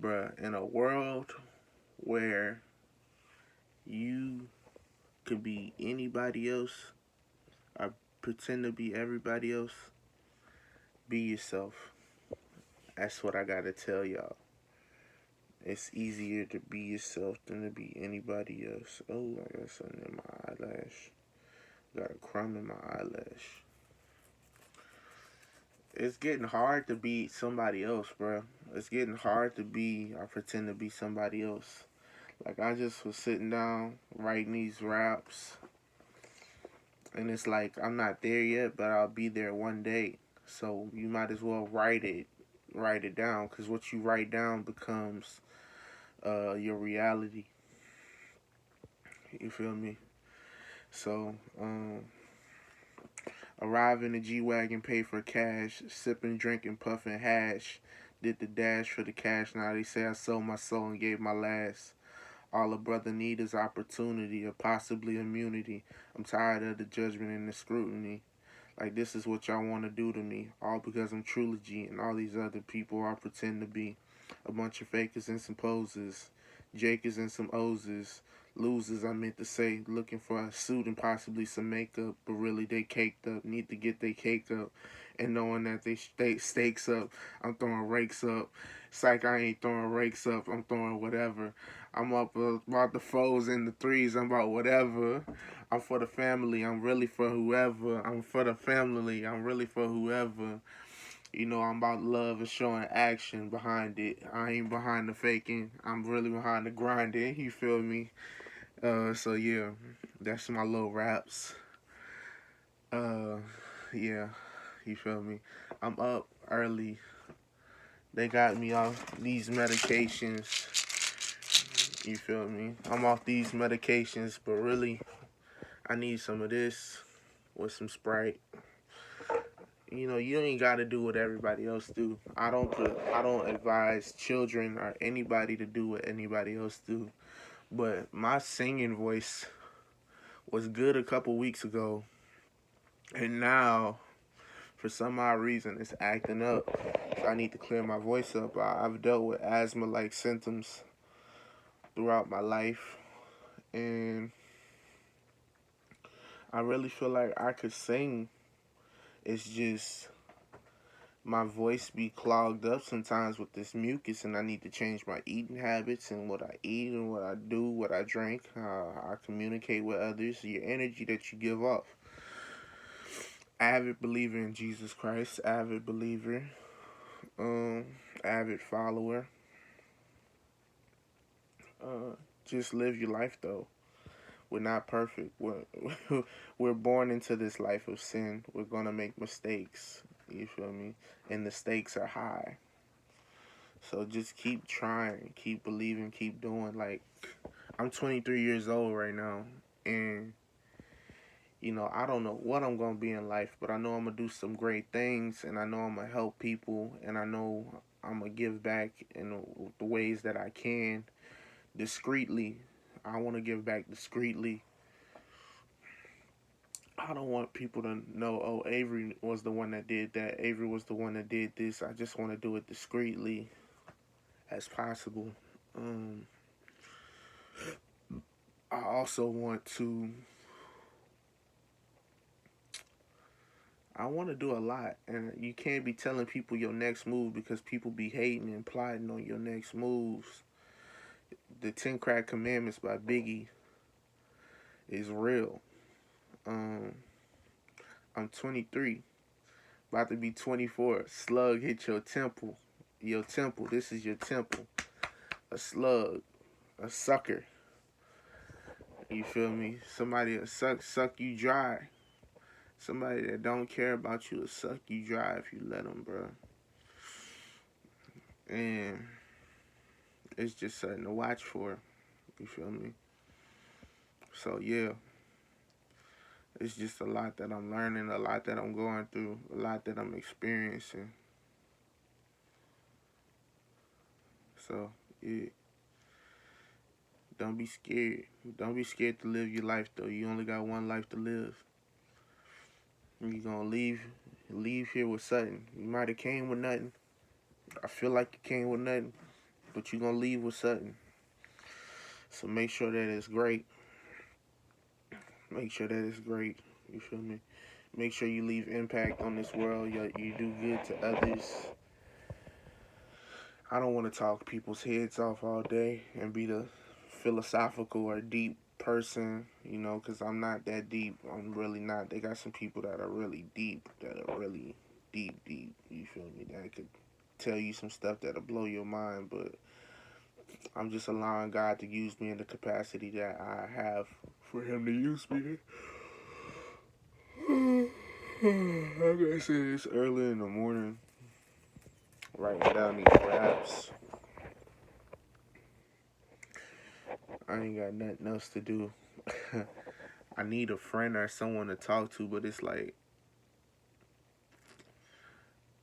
Bruh, in a world where you could be anybody else or pretend to be everybody else, be yourself. That's what I gotta tell y'all. It's easier to be yourself than to be anybody else. Oh, I got something in my eyelash. Got a crumb in my eyelash. It's getting hard to be somebody else, bro. It's getting hard to be or pretend to be somebody else. Like, I just was sitting down writing these raps, and it's like I'm not there yet, but I'll be there one day. So you might as well write it down, because what you write down becomes your reality. You feel me? So, arrive in the G Wagon, pay for cash, sipping, drinking, puffing hash. Did the dash for the cash. Now they say I sold my soul and gave my last. All a brother need is opportunity or possibly immunity. I'm tired of the judgment and the scrutiny. Like, this is what y'all want to do to me. All because I'm Trilogy and all these other people I pretend to be. A bunch of fakers and some posers. Jakers and some Ozers. Losers, I meant to say, looking for a suit and possibly some makeup, but really they caked up, need to get their cake up, and knowing that they stakes up, I'm throwing rakes up. Psych, I ain't throwing rakes up, I'm throwing whatever. I'm up about the foes and the threes, I'm about whatever. I'm for the family, I'm really for whoever. I'm for the family, I'm really for whoever. You know, I'm about love and showing action behind it. I ain't behind the faking, I'm really behind the grinding, you feel me? So yeah, that's my little raps. Uh, yeah, you feel me? I'm up early. They got me off these medications. You feel me? I'm off these medications, but really, I need some of this with some Sprite. You know, you ain't got to do what everybody else do. I don't advise children or anybody to do what anybody else do. But my singing voice was good a couple weeks ago, and now for some odd reason it's acting up. So I need to clear my voice up. I've dealt with asthma-like symptoms throughout my life, and I really feel like I could sing. It's just my voice be clogged up sometimes with this mucus, and I need to change my eating habits and what I eat and what I do, what I drink, how I communicate with others, your energy that you give off. Avid believer in Jesus Christ, avid believer, um, avid follower. Just live your life though. We're not perfect. We're born into this life of sin. We're gonna make mistakes. You feel me? And the stakes are high. So just keep trying, keep believing, keep doing. Like, I'm 23 years old right now, and you know, I don't know what I'm gonna be in life, but I know I'm gonna do some great things, and I know I'm gonna help people, and I know I'm gonna give back in the ways that I can discreetly. I want to give back discreetly. I don't want people to know, oh, Avery was the one that did that. Avery was the one that did this. I just want to do it discreetly as possible. Um, I also want to. I want to do a lot, and you can't be telling people your next move because people be hating and plotting on your next moves. The 10 Crack Commandments by Biggie is real. Um, I'm 23, about to be 24. Slug hit your temple. Your temple. This is your temple. A slug. A sucker. You feel me? Somebody that suck you dry. Somebody that don't care about you will suck you dry if you let them, bro. And it's just something to watch for. You feel me? So yeah, it's just a lot that I'm learning, a lot that I'm going through, a lot that I'm experiencing. So yeah, don't be scared. Don't be scared to live your life though. You only got one life to live. You gonna leave here with something. You might have came with nothing. I feel like you came with nothing. but you're gonna leave with something. So make sure that it's great. Make sure that it's great. You feel me? Make sure you leave impact on this world. You do good to others. I don't want to talk people's heads off all day and be the philosophical or deep person, because I'm not that deep. I'm really not. They got some people that are really deep, deep. You feel me? That could tell you some stuff that'll blow your mind, but I'm just allowing God to use me in the capacity that I have for Him to use me. Like I said, it's early in the morning. Writing down these raps. I ain't got nothing else to do. I need a friend or someone to talk to, but it's like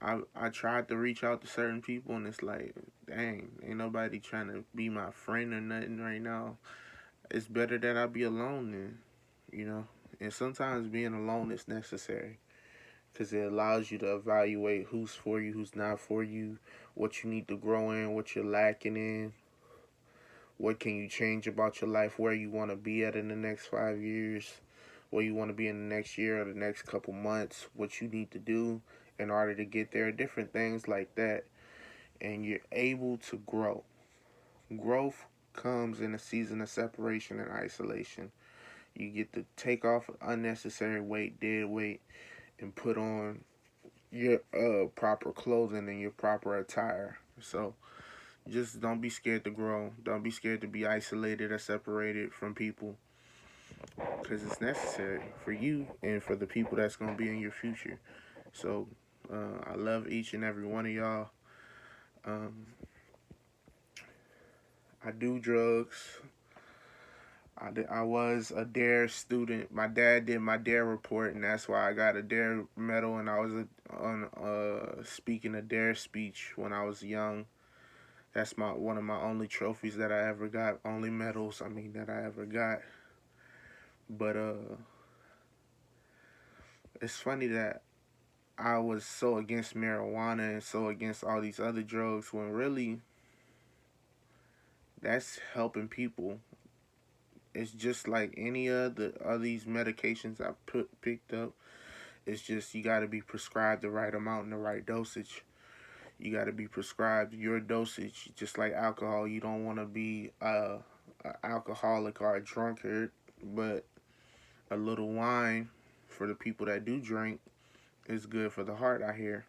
I tried to reach out to certain people, and it's like, dang, ain't nobody trying to be my friend or nothing right now. It's better that I be alone then. And sometimes being alone is necessary because it allows you to evaluate who's for you, who's not for you, what you need to grow in, what you're lacking in, what can you change about your life, where you want to be at in the next 5 years, where you want to be in the next year or the next couple months, what you need to do in order to get there, different things like that. And you're able to grow. Growth comes in a season of separation and isolation. You get to take off unnecessary weight, dead weight, and put on your proper clothing and your proper attire. So just don't be scared to grow. Don't be scared to be isolated or separated from people, because it's necessary for you and for the people that's going to be in your future. So I love each and every one of y'all. Um, I do drugs. I was a DARE student. My dad did my DARE report, and that's why I got a DARE medal. And I was on speaking a DARE speech when I was young. That's one of my only trophies that I ever got. Only medals, that I ever got. But it's funny that I was so against marijuana and so against all these other drugs when really that's helping people. It's just like any of these medications I picked up. It's just you got to be prescribed the right amount and the right dosage. You got to be prescribed your dosage, just like alcohol. You don't want to be a alcoholic or a drunkard, but a little wine for the people that do drink is good for the heart, I hear.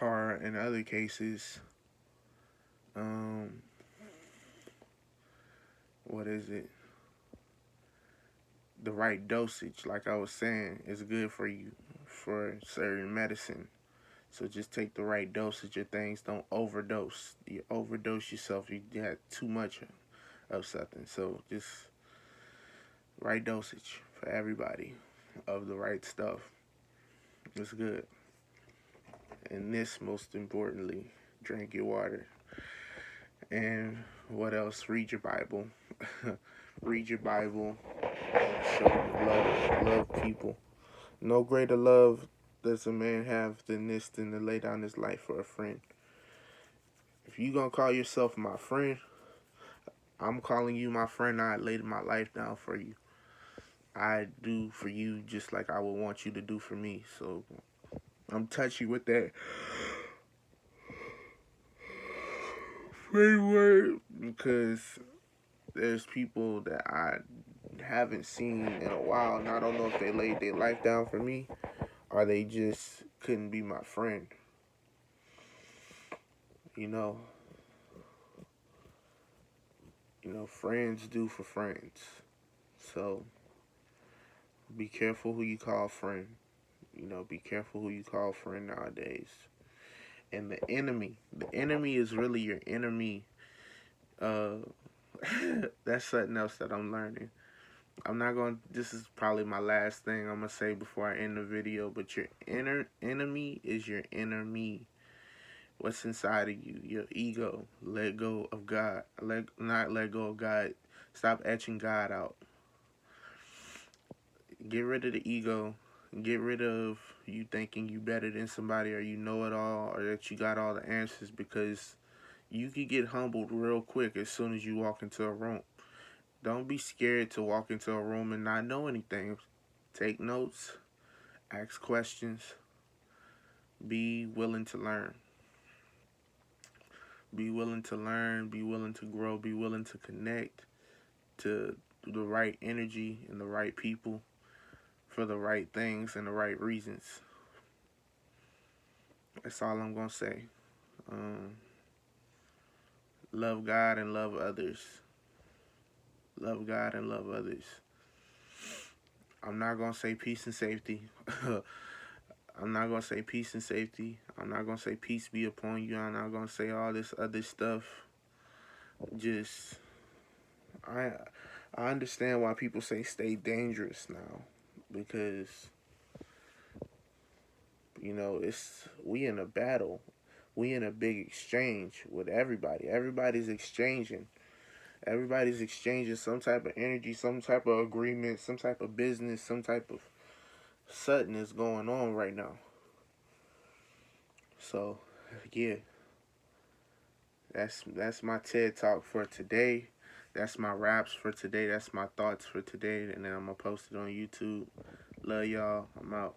Or in other cases, what is it? The right dosage, like I was saying, is good for you for certain medicine. So just take the right dosage of things. Don't overdose. You overdose yourself, you have too much of something. So just right dosage for everybody of the right stuff. It's good. And this, most importantly, drink your water. And what else? Read your Bible. Read your Bible and show love people. No greater love does a man have than this, than to lay down his life for a friend. If you gonna call yourself my friend, I'm calling you my friend. I laid my life down for you. I do for you just like I would want you to do for me. So I'm touchy with that framework because there's people that I haven't seen in a while, and I don't know if they laid their life down for me or they just couldn't be my friend. You know, friends do for friends. So be careful who you call friend. Be careful who you call friend nowadays. And the enemy is really your enemy. Uh, that's something else that I'm learning. This is probably my last thing I'm going to say before I end the video, but your inner enemy is your inner me. What's inside of you, your ego. Let go of God. Not let go of God. Stop etching God out. Get rid of the ego. Get rid of you thinking you better than somebody or you know it all or that you got all the answers, because You could get humbled real quick as soon as you walk into a room. Don't be scared to walk into a room and not know anything. Take notes, ask questions, be willing to learn. Be willing to learn, be willing to grow, be willing to connect to the right energy and the right people for the right things and the right reasons. That's all I'm going to say. Um, love God and love others. Love God and love others. I'm not going to say peace and safety. I'm not going to say peace and safety. I'm not going to say peace be upon you. I'm not going to say all this other stuff. Just, I I understand why people say stay dangerous now. Because, we in a battle. We in a big exchange with everybody. Everybody's exchanging some type of energy, some type of agreement, some type of business, some type of something is going on right now. So, yeah, that's my TED talk for today. That's my raps for today. That's my thoughts for today, and then I'm gonna post it on YouTube. Love y'all. I'm out.